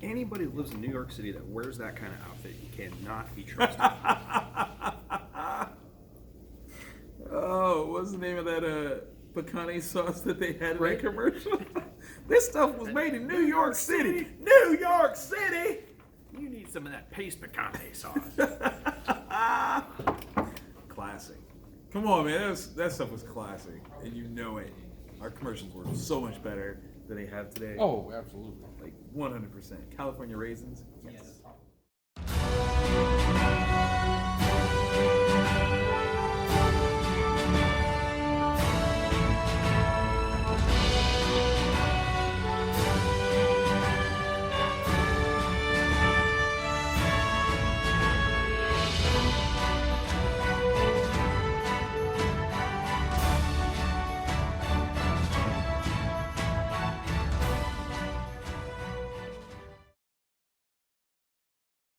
anybody who lives in New York City that wears that kind of outfit, you cannot be trusted. Oh, what's the name of that pecane sauce that they had in that commercial? This stuff was made in New York City. New York City! You need some of that paste picante sauce. Classic. Come on, man. That stuff was classic. And you know it. Our commercials were so much better than they have today. Oh, absolutely. Like 100%. California raisins? Yes.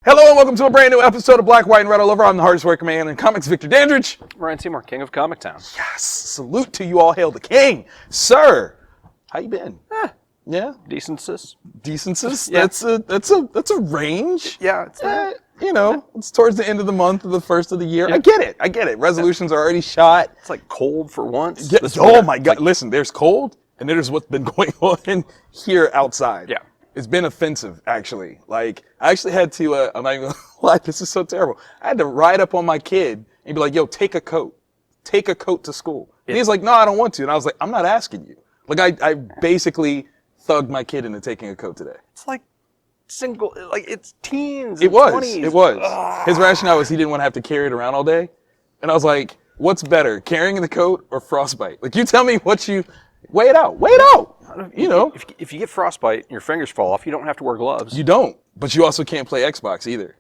Hello and welcome to a brand new episode of Black, White, and Red All Over. I'm the hardest working man in comics, Victor Dandridge. Ryan Seymour, King of Comic Town. Yes, salute to you all. Hail the king, sir. How you been? Yeah, Decencies. decencies. Yeah. That's a range. Yeah, it's You know, it's towards the end of the month or the first of the year. Yeah. I get it. Resolutions are already shot. It's like cold for once. Yeah, oh my God! Listen, there's cold, and there's what's been going on here outside. Yeah. It's been offensive, actually. Like, I actually had to, I'm not even gonna lie, this is so terrible. I had to ride up on my kid and be like, yo, take a coat. Take a coat to school. And he's like, no, I don't want to. And I was like, I'm not asking you. Like, I basically thugged my kid into taking a coat today. It's like it's teens. It was. 20s. It was. His rationale was he didn't want to have to carry it around all day. And I was like, what's better, carrying the coat or frostbite? Like, you tell me what you, weigh it out. You know. If you get frostbite and your fingers fall off, you don't have to wear gloves. You don't. But you also can't play Xbox either.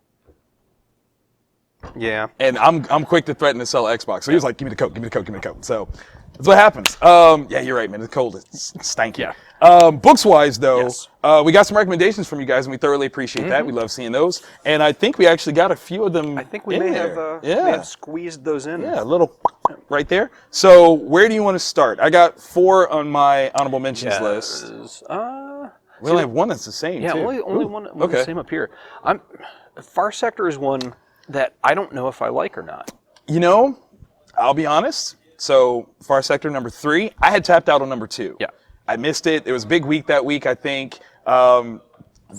Yeah. And I'm quick to threaten to sell Xbox. So he was like, give me the coat, give me the coat, give me the coat. So that's what happens. Yeah, you're right, man. It's cold. It's stanky. Yeah. Books-wise, though, Yes. We got some recommendations from you guys, and we thoroughly appreciate that. We love seeing those. And I think we actually got a few of them I think we in may there. have squeezed those in. Yeah, a little right there. So where do you want to start? I got 4 on my honorable mentions list. We only have one that's the same, Yeah, too. only one the same up here. Far Sector is one that I don't know if I like or not. You know, I'll be honest. So Far Sector number 3, I had tapped out on number 2. Yeah. I missed it. It was a big week that week, I think.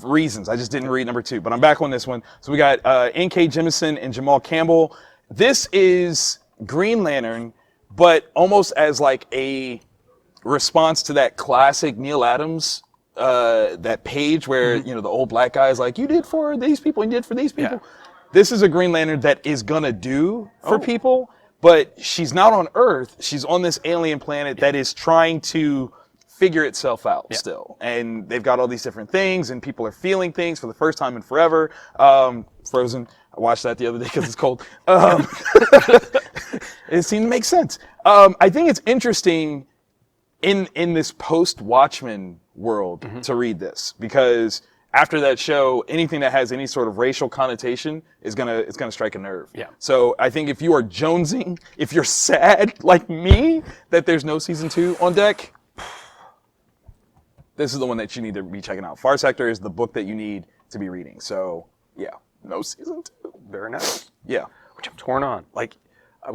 Reasons. I just didn't read number 2, but I'm back on this one. So we got N.K. Jemisin and Jamal Campbell. This is Green Lantern, but almost as like a response to that classic Neil Adams, that page where, you know, the old black guy is like, you did for these people, and you did for these people. Yeah. This is a Green Lantern that is gonna do for people, but she's not on Earth. She's on this alien planet that is trying to figure itself out still. And they've got all these different things, and people are feeling things for the first time in forever. Frozen. I watched that the other day because it's cold. It seemed to make sense. I think it's interesting in this post-Watchmen world to read this, because after that show, anything that has any sort of racial connotation is gonna strike a nerve. Yeah. So I think if you are jonesing, if you're sad like me that there's no season 2 on deck, this is the one that you need to be checking out. Far Sector is the book that you need to be reading. So yeah, no season 2. Very nice. Yeah. Which I'm torn on. Like, I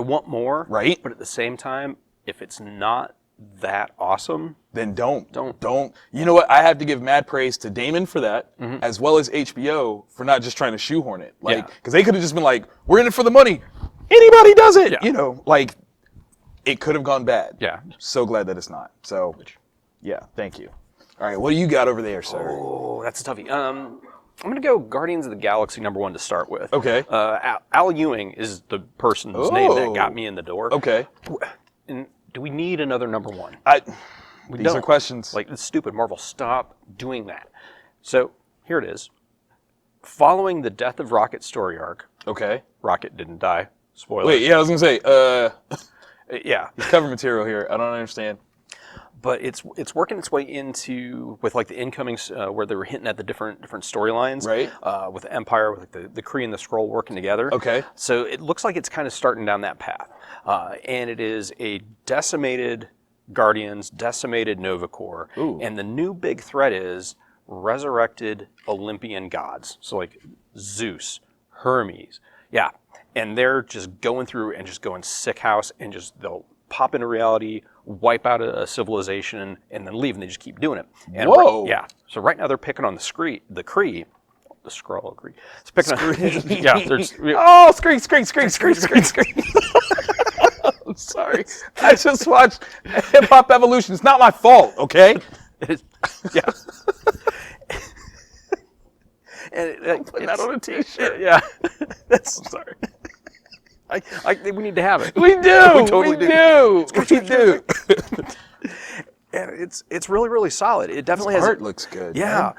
want more. Right. But at the same time, if it's not that awesome, then don't. Don't. You know what? I have to give mad praise to Damon for that, as well as HBO for not just trying to shoehorn it. Like, because they could have just been like, we're in it for the money. Anybody does it. Yeah. You know, like, it could have gone bad. Yeah. So glad that it's not. So, yeah, thank you. All right, what do you got over there, sir? Oh, that's a toughie. I'm going to go Guardians of the Galaxy #1 to start with. Okay. Al Ewing is the person's name that got me in the door. Okay. And do we need another #1? These are questions. Like, it's stupid. Marvel, stop doing that. So, here it is. Following the death of Rocket's story arc. Okay. Rocket didn't die. Spoiler. Wait, yeah, I was going to say, yeah. cover material here. I don't understand. But it's working its way into, with like the incomings where they were hinting at the different storylines. Right. With the Empire, with like the Kree and the Skrull working together. Okay. So it looks like it's kind of starting down that path. And it is a decimated Guardians, decimated Nova Corps. Ooh. And the new big threat is resurrected Olympian gods. So like Zeus, Hermes, yeah. And they're just going through and just going sick house and just they'll pop into reality, wipe out a civilization, and then leave, and they just keep doing it. And Whoa! Yeah. So right now they're picking on the Kree. It's picking on. Yeah. There's. Oh, screen. I'm sorry. I just watched Hip Hop Evolution. It's not my fault, okay? Yeah. And Putting that on a t-shirt. Yeah. I'm sorry. We need to have it. We do. We totally do. We do. And it's really, really solid. It definitely has. Art looks good. Yeah.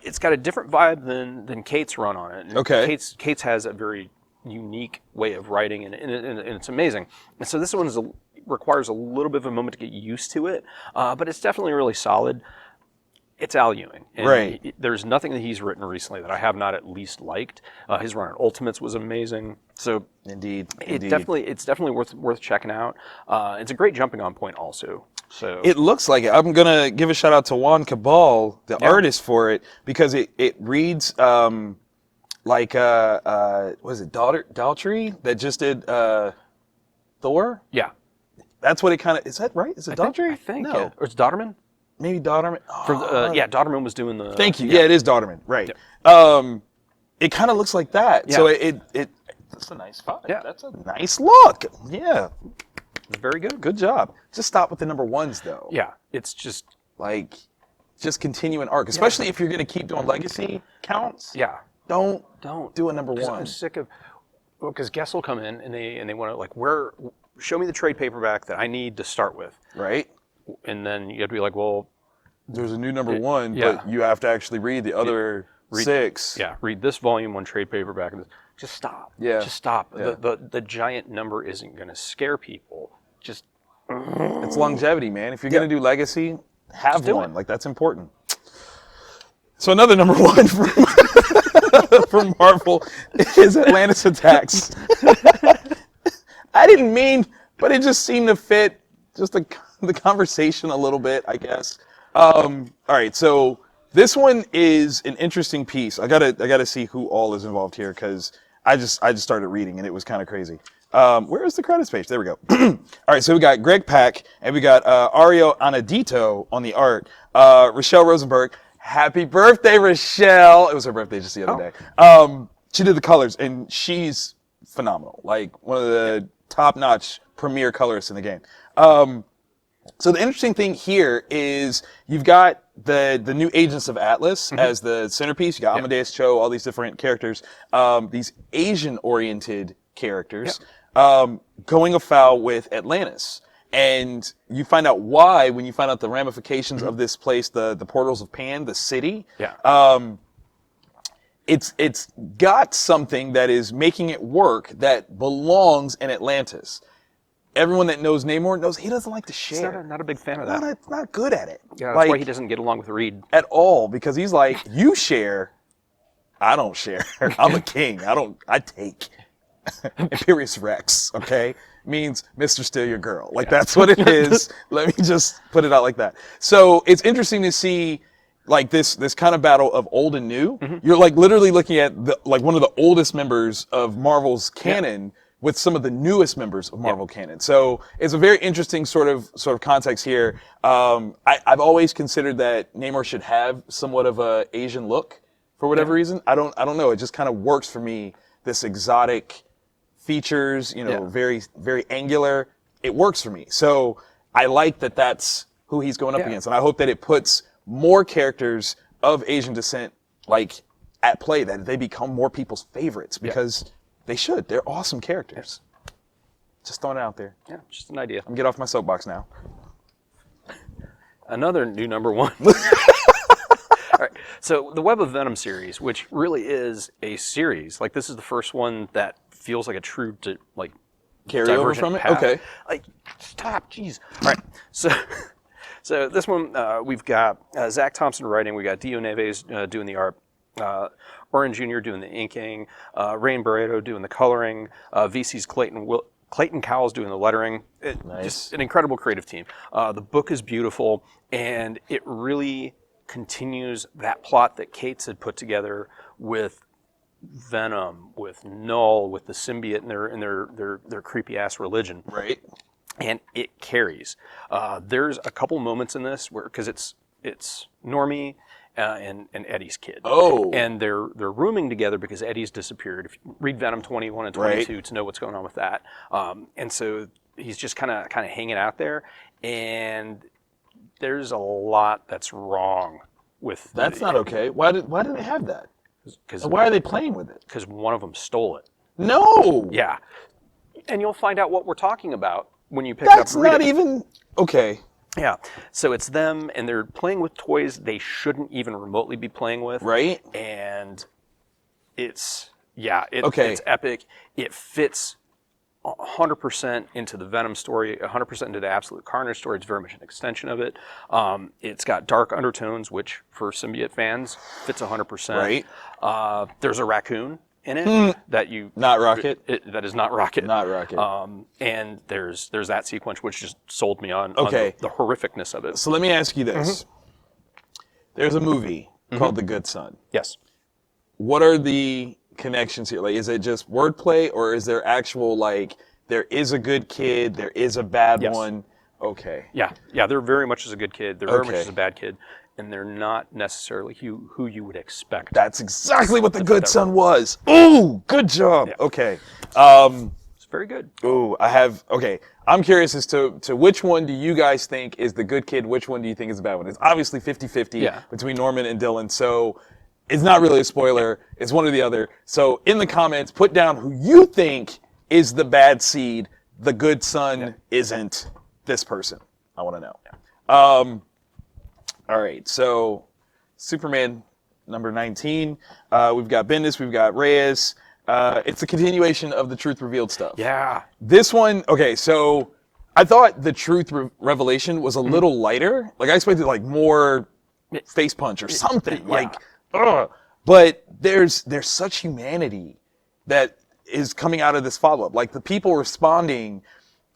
It's got a different vibe than Kate's run on it. And Okay. Kate's has a very unique way of writing, and it's amazing. And so this one requires a little bit of a moment to get used to it, but it's definitely really solid. It's Al Ewing. And Right. There's nothing that he's written recently that I have not at least liked. His run on Ultimates was amazing. So Indeed. it's definitely worth checking out. It's a great jumping on point also. So It looks like it. I'm gonna give a shout out to Juan Cabal, the artist for it, because it reads like was it Daltrey that just did Thor? yeah, That's what it kind of is. That right? Is it Daltrey? I think no. yeah. Or it's Dodderman. Maybe Dodderman. Dodderman was doing the. Thank you. Yeah, it is Dodderman. Right. It kind of looks like that. Yeah. So it that's a nice vibe. Yeah. That's a nice look. Yeah. It's very good. Good job. Just stop with the number ones though. Yeah, it's just Like, just continue an arc, especially if you're gonna keep doing legacy counts. yeah. Don't Don't do a number 'Cause one. I'm sick of because guests will come in and they want to like show me the trade paperback that I need to start with, Right? and then you have to be like, well, There's a new number one, yeah. but you have to actually read the other six. yeah, read this volume one trade paperback, and just stop. Yeah. Just stop. Yeah. The giant number isn't going to scare people. Just It's longevity, man. If you're gonna do legacy, have do one. it. Like, that's important. So another number one from Marvel is Atlantis Attacks. I didn't mean, but it just seemed to fit just the conversation a little bit, I guess. All right, so this one is an interesting piece. I gotta see who all is involved here because I just started reading and it was kind of crazy. Where is the credits page? There we go. All right, so we got Greg Pak and we got Ario Anadito on the art. Rochelle Rosenberg. Happy birthday, Rochelle! It was her birthday just the other day. She did the colors and she's phenomenal. Like one of the top-notch premier colorists in the game. So the interesting thing here is you've got the new Agents of Atlas as the centerpiece. You got Amadeus Cho, all these different characters, these Asian-oriented characters going afoul with Atlantis. And you find out why when you find out the ramifications of this place, the Portals of Pan, the city. yeah. It's got something that is making it work that belongs in Atlantis. Everyone that knows Namor knows he doesn't like to He's share. not a big fan of that. Not good at it. Yeah, that's like, why he doesn't get along with Reed. at all, because he's like, you share, I don't share. I'm a king. I take. Imperious Rex, okay? Means Mr. Steal Your Girl. Like, that's what it is. Let me just put it out like that. So it's interesting to see like this kind of battle of old and new. You're like literally looking at one of the oldest members of Marvel's canon with some of the newest members of Marvel canon. So it's a very interesting sort of context here. I've always considered that Namor should have somewhat of a Asian look for whatever reason. I don't know. It just kind of works for me. This exotic features, very, very angular. It works for me. So I like that that's who he's going up against. And I hope that it puts more characters of Asian descent like at play, that they become more people's favorites because they should. They're awesome characters. Just throwing it out there. Yeah, just an idea. I'm gonna get off my soapbox now. Another new number one. All right. So the Web of Venom series, which really is a series, like this is the first one that feels like a true Carry over divergent from it? path. Okay. Like, stop, jeez. All right. So this one, we've got Zach Thompson writing. We got Dio Neves doing the art. Oren Jr. doing the inking. Rain Barreto doing the coloring. VC's Clayton Cowles doing the lettering. Nice. Just an incredible creative team. The book is beautiful, and it really continues that plot that Cates had put together with Venom, with Null, with the symbiote and their creepy ass religion. Right. And it carries. There's a couple moments in this where, because it's Normie and Eddie's kid. Oh. And they're rooming together because Eddie's disappeared. If you read Venom 21 and 22 to know what's going on with that. And so he's just kind of hanging out there, and there's a lot that's wrong with. That's not okay. Why do they have that? Because Why are they playing with it? Because one of them stole it. No. Yeah. And you'll find out what we're talking about when you pick it up. That's not even okay. Yeah. So it's them, and they're playing with toys they shouldn't even remotely be playing with. Right. And it's okay. It's epic. It fits 100% into the Venom story, 100% into the Absolute Carnage story. It's very much an extension of it. It's got dark undertones, which for symbiote fans fits 100%. Right. There's a raccoon in it that you not Rocket. That is not Rocket. Not Rocket. And there's that sequence which just sold me on the horrificness of it. So let me ask you this: there's a movie called The Good Son. Yes. What are the connections here? Like, is it just wordplay, or is there actual, like, there is a good kid, there is a bad one? Okay. Yeah, they're very much as a good kid. They're very much Okay. as a bad kid, and they're not necessarily who you would expect. That's exactly what The Good Son was. Ooh, good job. Yeah. Okay. It's very good. Ooh, okay. I'm curious as to which one do you guys think is the good kid, which one do you think is the bad one? It's obviously 50-50 between Norman and Dylan, so it's not really a spoiler. It's one or the other. So in the comments, put down who you think is the bad seed. The good son isn't this person. I want to know. All right, so Superman number 19. We've got Bendis, we've got Reyes. It's a continuation of the Truth Revealed stuff. Yeah. This one, okay, so I thought the Truth Revelation was a little lighter. Like, I expected, like, more face punch or something. Yeah. Like, ugh. But there's such humanity that is coming out of this follow-up. Like, the people responding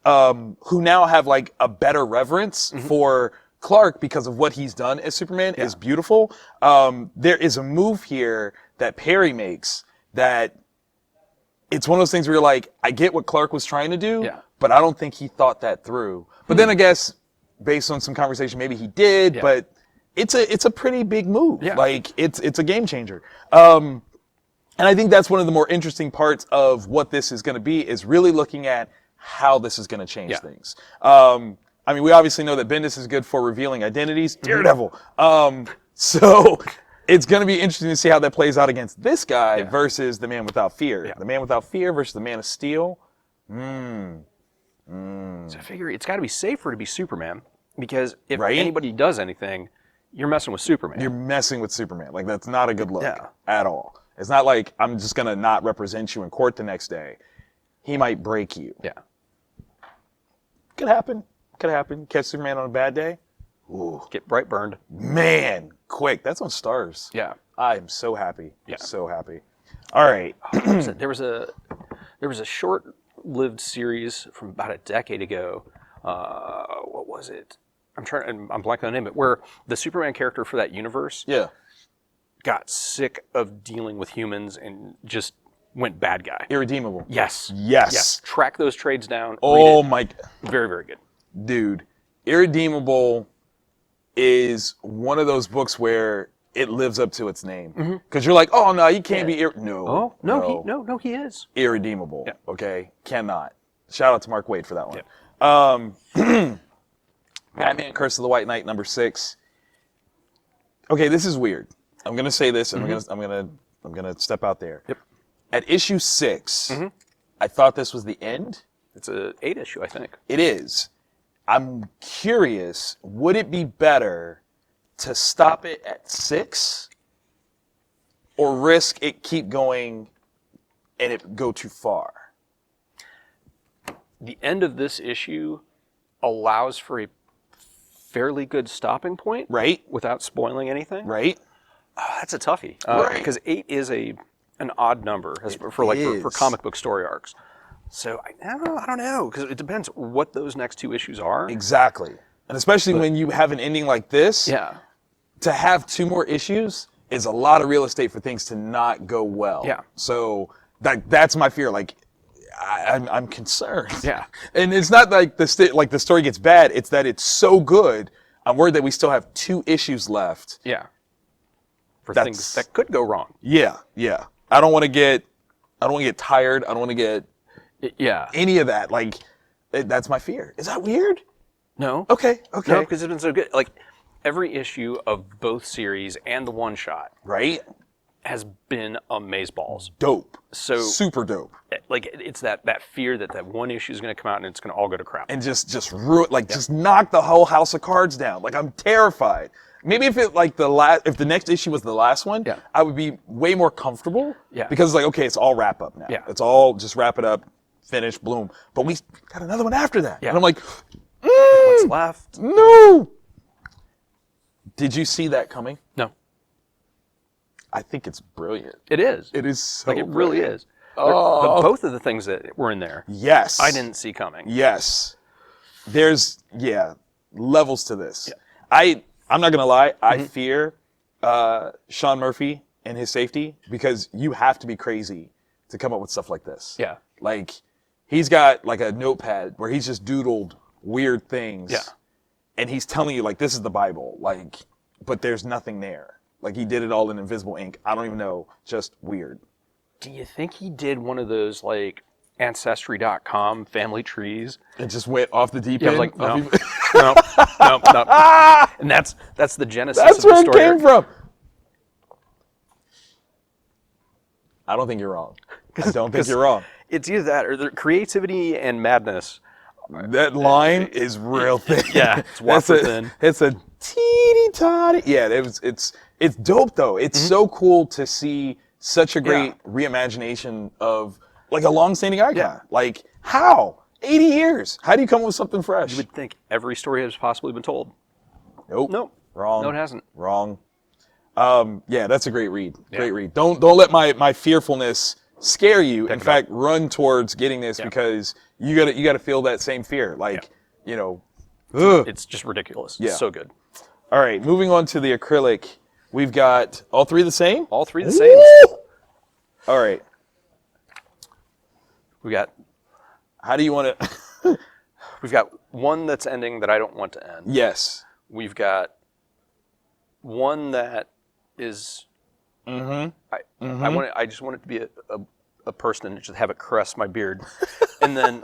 who now have, like, a better reverence for Clark because of what he's done as Superman is beautiful. There is a move here that Perry makes that it's one of those things where you're like, I get what Clark was trying to do, but I don't think he thought that through. But then I guess, based on some conversation, maybe he did, but it's a pretty big move. Yeah. Like, it's a game changer. And I think that's one of the more interesting parts of what this is going to be, is really looking at how this is going to change things. I mean, we obviously know that Bendis is good for revealing identities. Daredevil. So it's going to be interesting to see how that plays out against this guy versus the Man Without Fear. Yeah. The Man Without Fear versus the Man of Steel. So I figure it's got to be safer to be Superman, because if anybody does anything, you're messing with Superman. You're messing with Superman. Like, that's not a good look at all. It's not like I'm just going to not represent you in court the next day. He might break you. Yeah. Could happen. Could happen. Catch Superman on a bad day. Ooh. Get bright burned. Man, quick. That's on Stars. Yeah. I am so happy. Yeah. So happy. All right. There was a short-lived series from about a decade ago. What was it? I'm blanking on the name of it, where the Superman character for that universe got sick of dealing with humans and just went bad guy. Irredeemable. Yes. Track those trades down. Oh my. Very, very good. Dude, Irredeemable is one of those books where it lives up to its name. Because you're like, oh no, you can't be No. No, he is. Irredeemable. Yeah. Okay? Cannot. Shout out to Mark Waid for that one. Yeah. Batman Curse of the White Knight number 6. Okay, this is weird. I'm gonna say this, and I'm gonna step out there. Yep. At issue 6, I thought this was the end. It's a 8 issue, I think. It is. I'm curious, would it be better to stop it at 6 or risk it keep going and it go too far? The end of this issue allows for a fairly good stopping point, Right? without spoiling anything. Right? That's a toughie, Right. because 8 is an odd number for comic book story arcs. So I don't know, because it depends what those next 2 issues are. Exactly. And especially when you have an ending like this. Yeah. to have 2 more issues is a lot of real estate for things to not go well. Yeah. So that's my fear. Like, I'm concerned. Yeah. And it's not like the story gets bad. It's that it's so good. I'm worried that we still have 2 issues left. Yeah. For That's- things that could go wrong. Yeah. I don't want to get tired. I don't want to get Yeah. any of that. Like, that's my fear. Is that weird? No. Okay. No, because it's been so good. Like, every issue of both series and the one shot Right? has been amazeballs. Dope. So Super dope. like it's that fear that one issue is going to come out and it's going to all go to crap. And just ruin, just knock the whole house of cards down. Like, I'm terrified. Maybe if if the next issue was the last one, Yeah. I would be way more comfortable. Yeah. Because it's like, okay, it's all wrap up now. Yeah. It's all just wrap it up, finish, bloom. But we got another one after that. Yeah. And I'm like, What's left? no. Did you see that coming? No. I think it's brilliant. It is. It is so Like, it really brilliant. is. Both of the things that were in there, Yes. I didn't see coming. Yes. There's, levels to this. Yeah. I'm not going to lie. I fear Sean Murphy and his safety because you have to be crazy to come up with stuff like this. Yeah. Like, he's got like a notepad where he's just doodled weird things. Yeah. And he's telling you, like, this is the Bible. Like, but there's nothing there. Like, he did it all in invisible ink. I don't even know. Just weird. Do you think he did one of those, like, Ancestry.com family trees? It just went off the deep Yeah, I end. was like, no. Of no. And that's the genesis That's of the where it story. came from. I don't think you're wrong. I don't think you're wrong. It's either that or the creativity and madness. That line is real thin. Yeah, it's wafer thin. It's a teeny tiny. Yeah, it's dope though. It's so cool to see such a great reimagination of like a long-standing icon. Yeah. Like, how? 80 years. How do you come up with something fresh? You would think every story has possibly been told. Nope. Wrong. No, it hasn't. Wrong. Yeah, that's a great read. Great read. Don't let my fearfulness scare you. In fact, run towards getting this because you gotta feel that same fear. Like, ugh. It's just ridiculous. Yeah. It's so good. All right, moving on to the acrylic. We've got all 3 the same? All 3 the same. All right. We got How do you want to? we've got one that's ending that I don't want to end. Yes. We've got one that is. I just want it to be a person and just have it caress my beard, and then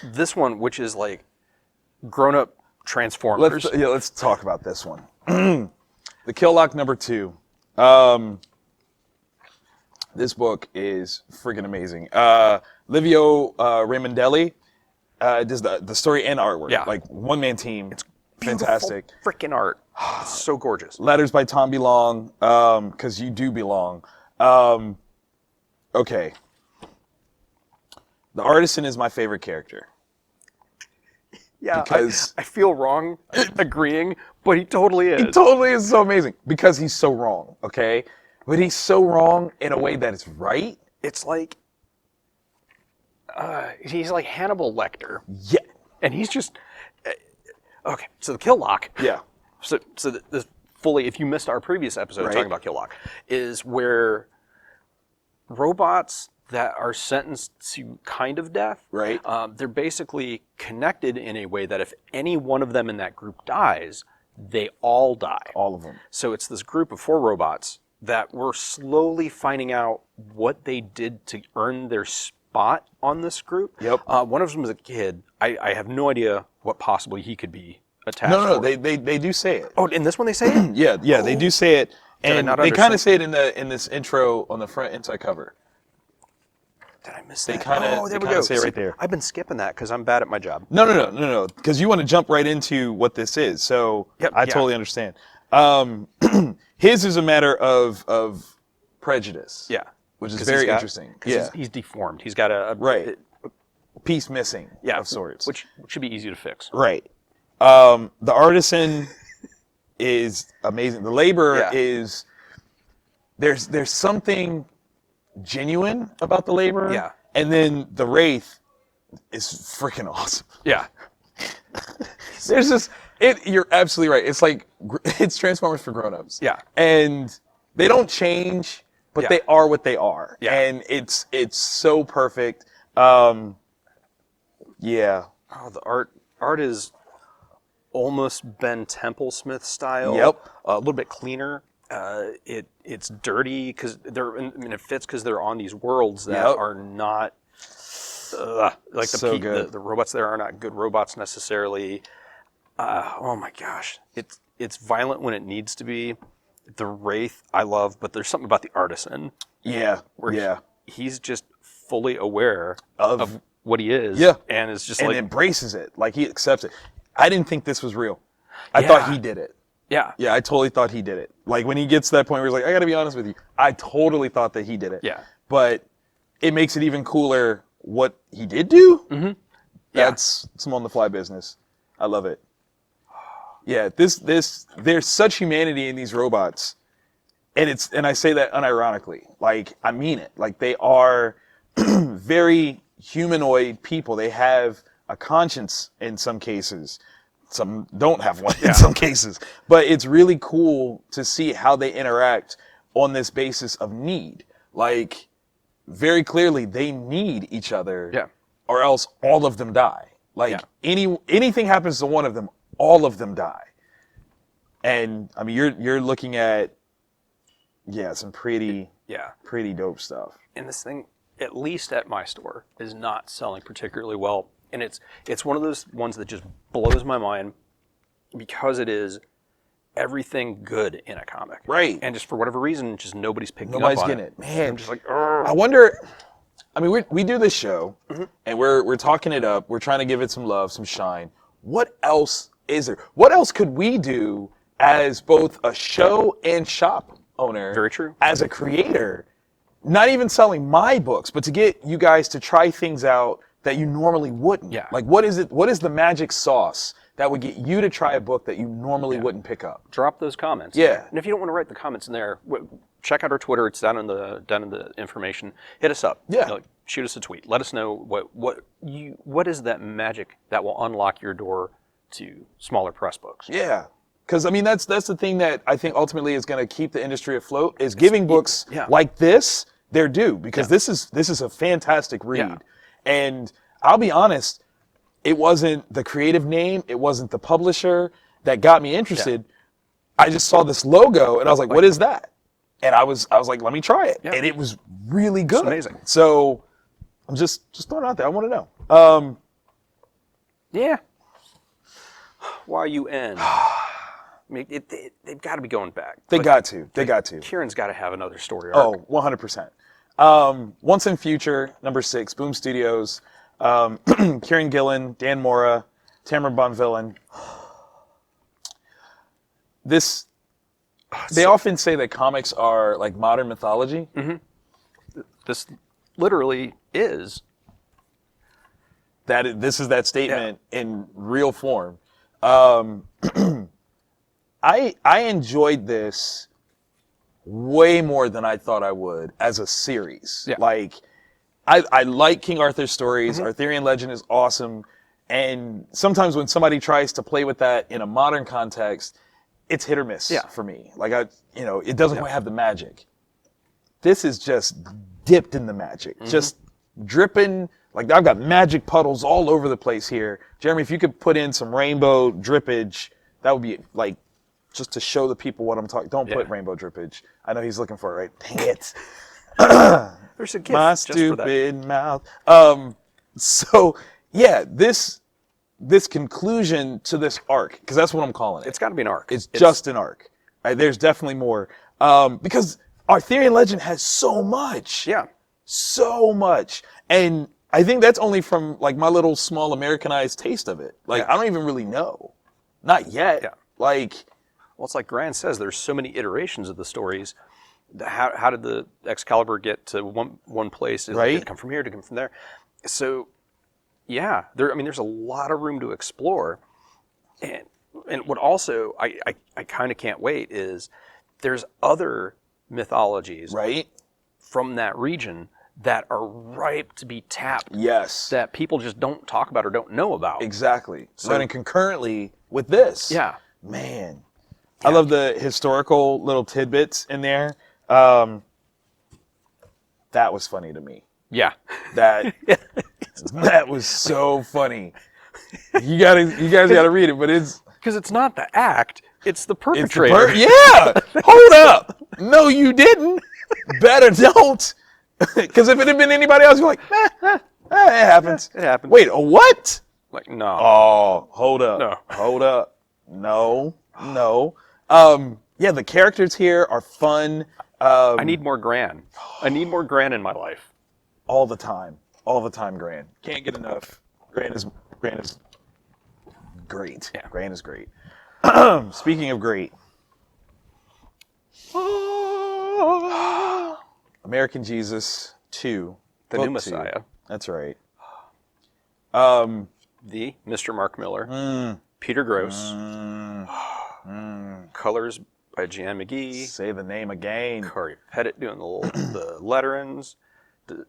this one, which is like grown-up Transformers. Let's talk about this one. The Kill Lock #2. This book is freaking amazing. Livio Raimondelli does the story and artwork. Yeah. Like one-man team. It's fantastic. Freaking art. It's so gorgeous. Letters by Tom Belong, because you do belong. Okay. The Artisan is my favorite character. Yeah, Because- I feel wrong agreeing, but he totally is. He totally is so amazing because he's so wrong, okay? But he's so wrong in a way that is right. It's like he's like Hannibal Lecter, Yeah. and he's just okay. So the Kill Lock. Yeah. So this fully, if you missed our previous episode Right. talking about Kill Lock, is where robots that are sentenced to kind of death, Right. they're basically connected in a way that if any one of them in that group dies, they all die. All of them. So it's this group of 4 robots that we're slowly finding out what they did to earn their spot on this group. Yep. One of them was a kid. I have no idea what possibly he could be attached No, for. they do say it. Oh, in this one they say it? Yeah, they do say it, Did I and not they kind understand? of say it in this intro on the front inside cover. Did I miss They that? kinda- oh, there they we kinda go. say it right there. I've been skipping that because I'm bad at my job. No, because you want to jump right into what this is. So Yep, I yeah. totally understand. His is a matter of prejudice. Yeah. Which is 'Cause very he's got- interesting. 'cause Yeah. he's deformed. He's got a Right. Piece missing of sorts. which should be easy to fix. Right. The Artisan is amazing. The Labor Yeah. is there's something genuine about the Labor. Yeah. And then the Wraith is freaking awesome. Yeah. There's just You're absolutely right. It's like it's Transformers for grown-ups. Yeah. And they don't change, but Yeah. they are what they are. Yeah. And it's so perfect. Yeah. Oh, the art is almost Ben Templesmith style. Yep. A little bit cleaner. It's dirty because it fits because they're on these worlds that Yep. are not like So good. the robots there are not good robots necessarily. Oh my gosh, it's violent when it needs to be. The Wraith I love, but there's something about the Artisan Yeah. where Yeah. he's just fully aware Of what he is. Yeah. And it's just And like embraces it. Like he accepts it. I didn't think this was real. I Yeah. thought he did it. yeah. Yeah, I totally thought he did it. Like when he gets to that point where he's like, I gotta be honest with you. I totally thought that he did it. Yeah. But it makes it even cooler what he did do. Mm-hmm. That's some on the fly business. I love it. Yeah, there's such humanity in these robots. And I say that unironically. Like, I mean it. Like they are very humanoid people. They have a conscience in some cases. Some don't have one in some cases. But it's really cool to see how they interact on this basis of need. Like, very clearly, they need each other. Yeah. Or else all of them die. Like, anything happens to one of them, all of them die. And, I mean, you're looking at, some pretty dope stuff. And this thing, at least at my store, is not selling particularly well. And it's one of those ones that just blows my mind because it is everything good in a comic. Right. And just for whatever reason, just nobody's picking Nobody's up on getting it. Man, I'm just like, I wonder. I mean, we do this show, and we're talking it up. We're trying to give it some love, some shine. What else is there? What else could we do as both a show and shop owner? Very true. As a creator, not even selling my books, but to get you guys to try things out that you normally wouldn't. Yeah. Like, what is it? What is the magic sauce that would get you to try a book that you normally wouldn't pick up? drop those comments. Yeah. And if you don't want to write the comments in there, check out our Twitter. It's down in the information. Hit us up. Yeah. Like, shoot us a tweet. Let us know what is that magic that will unlock your door to smaller press books. Yeah. Because, I mean, that's the thing that I think ultimately is going to keep the industry afloat is giving books like this their due. Because this is a fantastic read. Yeah. And I'll be honest, it wasn't the creative name, it wasn't the publisher that got me interested. I just saw this logo and I was like, what is that? And I was like, let me try it. Yeah. And it was really good. It's amazing. So I'm just throwing it out there. I want to know. Yeah. YUN. I mean, they've got to be going back. They got to. Kieran's got to have another story arc. Oh, 100%. Once in Future, number 6, Boom Studios, Kieran Gillen, Dan Mora, Tamara Bonvillain. They often say that comics are like modern mythology. Mm-hmm. This literally is. This is that statement in real form. I enjoyed this way more than I thought I would as a series. Yeah. Like, I like King Arthur's stories. Arthurian legend is awesome. And sometimes when somebody tries to play with that in a modern context, it's hit or miss for me. Like, it doesn't quite have the magic. This is just dipped in the magic. Just dripping. Like, I've got magic puddles all over the place here. Jeremy, if you could put in some rainbow drippage, that would be, like, just to show the people what I'm talking. Don't put rainbow drippage. I know he's looking for it, right? Dang it. There's a gift My just for that. stupid mouth. So, yeah, this conclusion to this arc, because that's what I'm calling it. It's got to be an arc. It's just an arc. There's definitely more. Because Arthurian legend has so much. Yeah. So much. And I think that's only from, like, my little small Americanized taste of it. Like, I don't even really know. Not yet. Yeah. Like... Well, it's like Grant says, there's so many iterations of the stories. How did the Excalibur get to one place? Did it come from here? Did it come from there? So, yeah, there's a lot of room to explore. And what also I kind of can't wait is there's other mythologies from that region that are ripe to be tapped. Yes. That people just don't talk about or don't know about. Exactly. So running concurrently with this. Yeah. Man. I love the historical little tidbits in there. That was funny to me. Yeah. That was so funny. You guys gotta read it, but it's Because it's not the act, it's the perpetrator. yeah. Hold up. No, you didn't. Better don't. Because if it had been anybody else, you're like, it happens. It happens. Wait, a what? Like, no. Oh, hold up. No. Hold up. No. Yeah, the characters here are fun. I need more Gran. I need more Gran in my life. All the time. All the time, Gran. Can't get enough. Gran is great. Yeah. Gran is great. Speaking of great. American Jesus 2. The Book New 2. Messiah. That's right. The Mr. Mark Miller. Peter Gross. Colors by Jan McGee. Say the name again. Corey Pettit doing the letterings.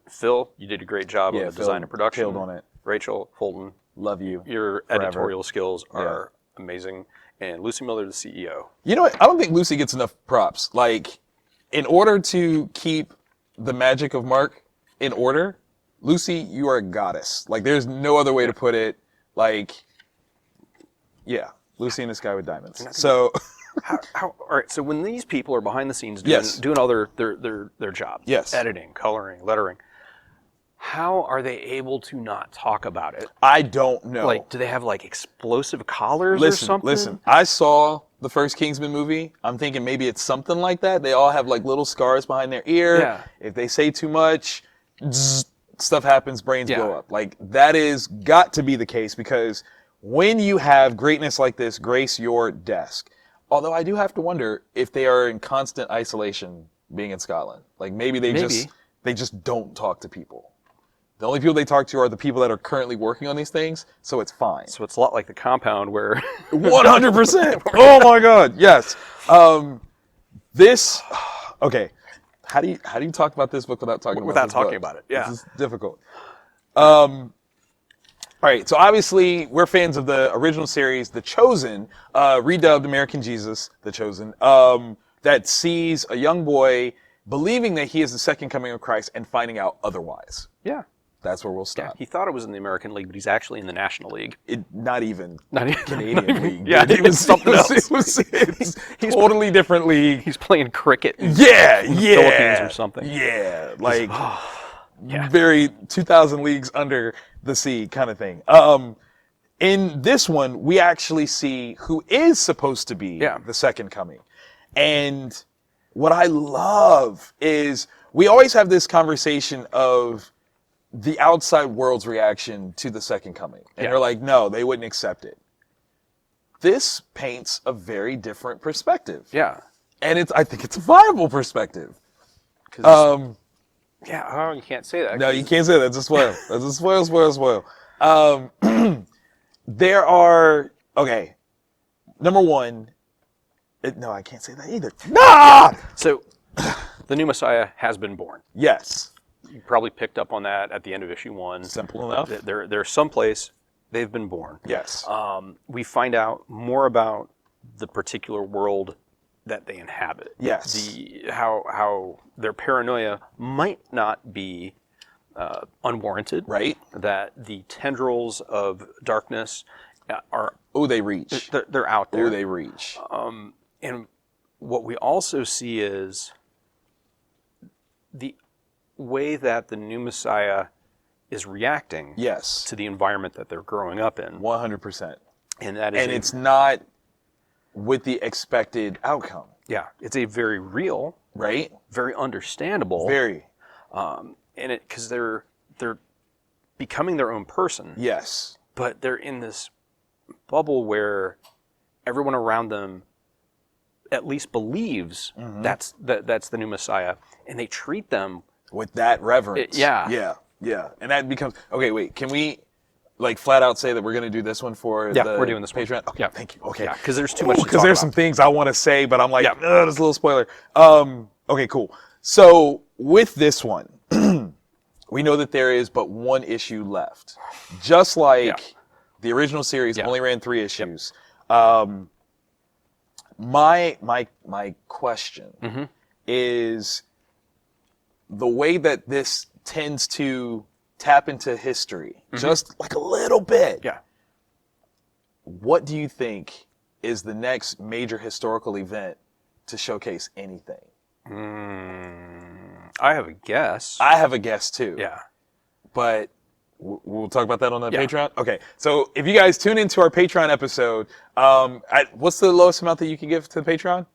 Phil, you did a great job on the design and production. Killed on it. Rachel Holden, Love you. your Forever. editorial skills are amazing. And Lucy Miller, the CEO. You know what? I don't think Lucy gets enough props. Like, in order to keep the magic of Mark in order, Lucy, you are a goddess. Like, there's no other way to put it. Like, yeah, Lucy in the Sky with Diamonds. So, All right, so when these people are behind the scenes doing all their job, Yes. editing, coloring, lettering, how are they able to not talk about it? I don't know. Like, do they have like explosive collars or something? Listen, I saw the first Kingsman movie. I'm thinking maybe it's something like that. They all have like little scars behind their ear. Yeah. If they say too much, stuff happens, brains Yeah. blow up. Like, that is got to be the case, because when you have greatness like this grace your desk, although I do have to wonder if they are in constant isolation being in Scotland. Like, maybe they just don't talk to people. The only people they talk to are the people that are currently working on these things, so it's fine. So it's a lot like The Compound, where 100%. Oh my God, yes. This, okay. How do you talk about this book without talking about it? Yeah, this is difficult. All right, so obviously we're fans of the original series, The Chosen, redubbed American Jesus, The Chosen, that sees a young boy believing that he is the second coming of Christ and finding out otherwise. Yeah. That's where we'll stop. He thought it was in the American League, but he's actually in the National League. Not even Not even Canadian League. Yeah, it was something else. It's totally different league. He's playing cricket in Yeah, the Philippines or something. Yeah, like Yeah. very 2,000 leagues under the sea kind of thing. In this one, we actually see who is supposed to be the second coming. And what I love is we always have this conversation of the outside world's reaction to the second coming. And they're like, no, they wouldn't accept it. This paints a very different perspective. Yeah. And I think it's a viable perspective. Oh, you can't say that. No, you can't say that. That's a spoil. That's a spoil. There are, okay, number one, no, I can't say that either. Nah! So, the new Messiah has been born. Yes. You probably picked up on that at the end of issue 1. Simple enough. They're someplace they've been born. Yes. We find out more about the particular world that they inhabit. Yes. How their paranoia might not be unwarranted. Right. That the tendrils of darkness are They reach. they're out there. They reach. And what we also see is the way that the new Messiah is reacting Yes. to the environment that they're growing up in. 100%. And that is And it's not with the expected outcome. it's a very real, Right? very understandable, Very. and it because they're becoming their own person, Yes. but they're in this bubble where everyone around them at least believes that's the new Messiah, and they treat them With that reverence. Yeah. And that becomes, okay, wait, can we like flat out say that we're going to do this one for the we're doing this one. Patreon? Okay, Yeah. thank you. Okay. because there's too much to talk Because there's about. some things I want to say, but I'm like, Yeah. there's a little spoiler. Okay, cool. So with this one, we know that there is but one issue left. Just like the original series only ran 3 issues. My question is the way that this tends to tap into history, just like a little bit. Yeah. What do you think is the next major historical event to showcase anything? I have a guess. I have a guess too. Yeah. But we'll talk about that on the Yeah. Patreon. Okay. So if you guys tune into our Patreon episode, what's the lowest amount that you can give to the Patreon?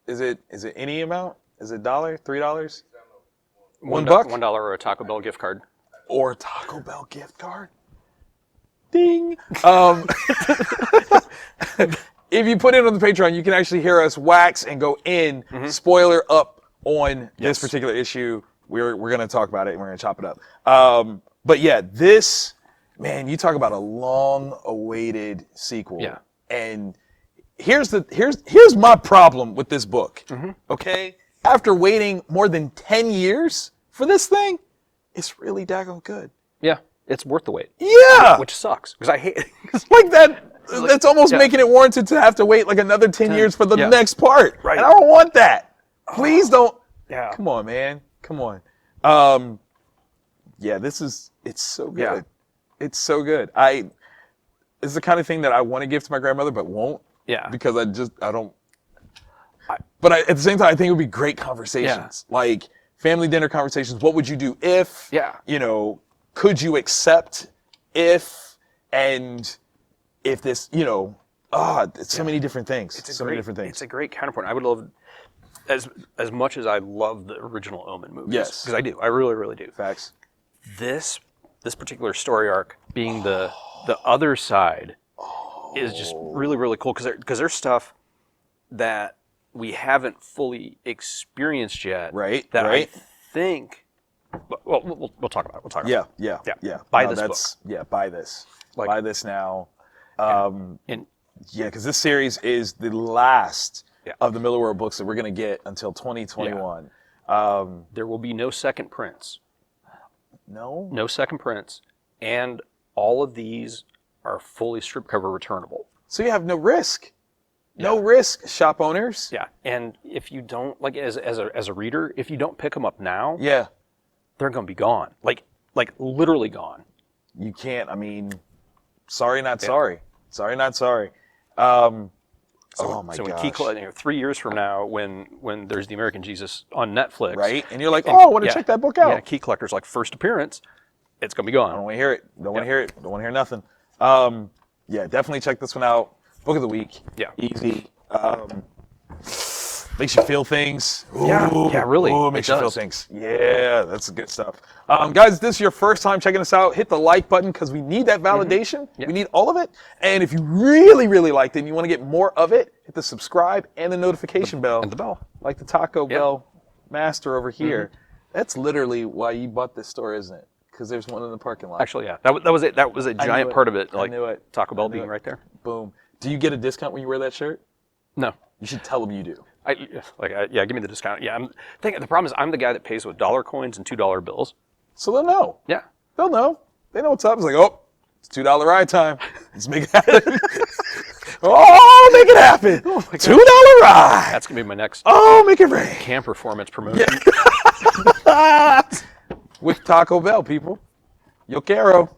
Is it any amount? Is it $1, $3? $1? $1 or a Taco Bell gift card. Or a Taco Bell gift card? Ding. If you put it on the Patreon, you can actually hear us wax and go in, spoiler up on this particular issue. We're going to talk about it and we're going to chop it up. But yeah, this, man, you talk about a long-awaited sequel. Yeah. And here's my problem with this book. Okay? After waiting more than 10 years for this thing, it's really daggone good. Yeah. It's worth the wait. Yeah. Which sucks because I hate it. Like that. That's almost making it warranted to have to wait like another 10 years for the next part. Right. And I don't want that. Please don't. Yeah. Come on, man. Come on. Yeah, it's so good. Yeah. It's so good. It's the kind of thing that I want to give to my grandmother, but won't. Yeah. Because I don't. But at the same time, I think it would be great conversations. Like family dinner conversations. What would you do if? Yeah. You know, could you accept if, and if this, you know, it's so many different things. Many different things. It's a great counterpoint. I would love, as much as I love the original Omen movies. Yes. Because I do. I really, really do. Facts. This particular story arc being the other side is just really, really cool because there's stuff that we haven't fully experienced yet. Right. That right. I think. Well, we'll talk about it. We'll talk about it. Yeah. Buy No, this book. Yeah, buy this. Like- Buy this now. And Yeah, because this series is the last Yeah. of the Miller World books that we're going to get until 2021. there will be no second prints. No? No second prints. And all of these are fully strip cover returnable. So you have no risk. No risk, shop owners. Yeah. And if you don't, like as a reader, if you don't pick them up now, Yeah. they're going to be gone. Like literally gone. You can't, I mean, sorry, not sorry. Sorry, not sorry. Oh my So when gosh. 3 years from now, when there's the American Jesus on Netflix, Right? And you're like, oh, I want to yeah, check that book out. Yeah, Key Collector's like first appearance, it's gonna be I don't gone. want to hear it. Don't want to hear it. Don't want to hear nothing. Yeah, definitely check this one out. Book of the week. Yeah. Easy. Makes you feel things. Yeah, yeah, really. Ooh, makes It you feel does. things. Yeah, that's the good stuff. Guys, if this is your first time checking us out, hit the like button because we need that validation. Yeah. We need all of it. And if you really, really liked it and you want to get more of it, hit the subscribe and the notification bell. And the bell. Like the Taco Bell master over here. That's literally why you bought this store, isn't it? Because there's one in the parking lot. Actually, yeah, that was it. That was a giant it. part of it. I Like knew it. Taco Bell I knew being it. right there. Boom. Do you get a discount when you wear that shirt? No. You should tell them you do. Yeah, give me the discount. Yeah, the problem is I'm the guy that pays with dollar coins and $2 bills. So they'll know. Yeah. They'll know. They know what's up. It's like, oh, it's $2 ride time. Let's make it happen. Oh, make it happen. $2 ride. That's gonna be my next Oh, make it rain. camp performance promotion. With Taco Bell, people. Yo quiero.